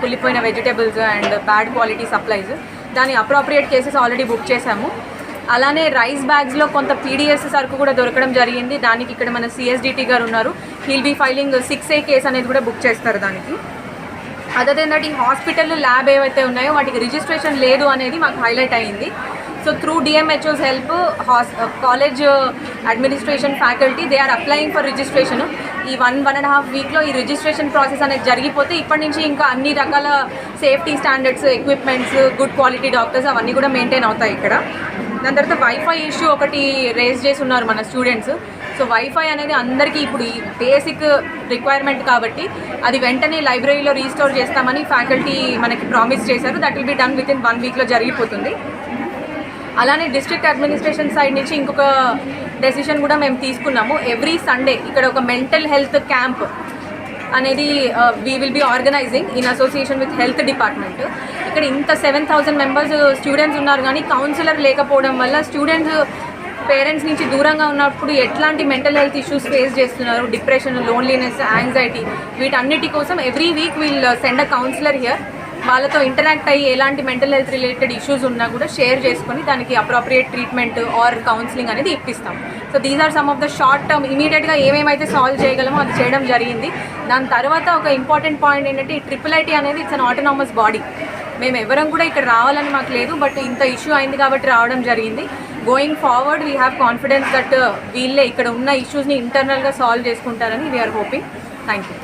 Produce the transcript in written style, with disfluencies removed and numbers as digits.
కుళ్ళిపోయిన vegetables and bad quality supplies. దాని appropriate cases already book చేశాము. అలానే రైస్ బ్యాగ్స్లో కొంత పీడిఎస్ సరుకు కూడా దొరకడం జరిగింది. దానికి ఇక్కడ మన సిఎస్డిటీ గారు ఉన్నారు. He'll be filing 6A case అనేది కూడా బుక్ చేస్తారు దానికి. అదర్ దెన్ దట్ ఈ హాస్పిటల్ ల్యాబ్ ఏవైతే ఉన్నాయో వాటికి రిజిస్ట్రేషన్ లేదు అనేది మాకు హైలైట్ అయింది. So through DMHOs help college administration faculty they are applying for registration. ఈ 1.5 వీక్లో ఈ రిజిస్ట్రేషన్ ప్రాసెస్ అనేది జరిగిపోతే ఇప్పటి నుంచి ఇంకా అన్ని రకాల safety standards, equipments, good quality doctors అవన్నీ కూడా మెయింటైన్ అవుతాయి ఇక్కడ. దాని తర్వాత వైఫై ఇష్యూ ఒకటి రేజ్ చేసి ఉన్నారు మన స్టూడెంట్స్. సో వైఫై అనేది అందరికీ ఇప్పుడు ఈ బేసిక్ రిక్వైర్మెంట్ కాబట్టి అది వెంటనే లైబ్రరీలో రీస్టోర్ చేస్తామని ఫ్యాకల్టీ మనకి ప్రామిస్ చేశారు. That will be done with in 1 వీక్లో జరిగిపోతుంది. అలానే డిస్ట్రిక్ట్ అడ్మినిస్ట్రేషన్ సైడ్ నుంచి ఇంకొక డెసిషన్ కూడా మేము తీసుకున్నాము. ఎవ్రీ సండే ఇక్కడ ఒక మెంటల్ హెల్త్ క్యాంప్ అనేది we will be organizing in association with health department. ఇక్కడ ఇంత 7,000 మెంబర్స్ స్టూడెంట్స్ ఉన్నారు కానీ కౌన్సిలర్ లేకపోవడం వల్ల స్టూడెంట్స్ పేరెంట్స్ నుంచి దూరంగా ఉన్నప్పుడు ఎట్లాంటి మెంటల్ హెల్త్ ఇష్యూస్ ఫేస్ చేస్తున్నారు, డిప్రెషన్, లోన్లీనెస్, యాంగ్జైటీ, వీటన్నిటి కోసం every week wheel send a counsellor here. వాళ్ళతో ఇంటరాక్ట్ అయ్యి ఎలాంటి మెంటల్ హెల్త్ రిలేటెడ్ ఇష్యూస్ ఉన్నా కూడా షేర్ చేసుకొని దానికి అప్రోప్రియేట్ ట్రీట్మెంట్ ఆర్ కౌన్సిలింగ్ అనేది ఇప్పిస్తాం. So these are some of the short term ఇమీడియట్గా ఏమేమైతే సాల్వ్ చేయగలమో అది చేయడం జరిగింది. దాని తర్వాత ఒక ఇంపార్టెంట్ పాయింట్ ఏంటంటే ఈ IIIT అనేది ఇట్స్ అన్ ఆటోనామస్ బాడీ. మేము ఎవరం కూడా ఇక్కడ రావాలని మాకు లేదు, బట్ ఇంత ఇష్యూ అయింది కాబట్టి రావడం జరిగింది. Going forward we have confidence that వీళ్ళే ఇక్కడ ఉన్న ఇష్యూస్ని ఇంటర్నల్గా సాల్వ్ చేసుకుంటారని వీఆర్ హోపింగ్. Thank you.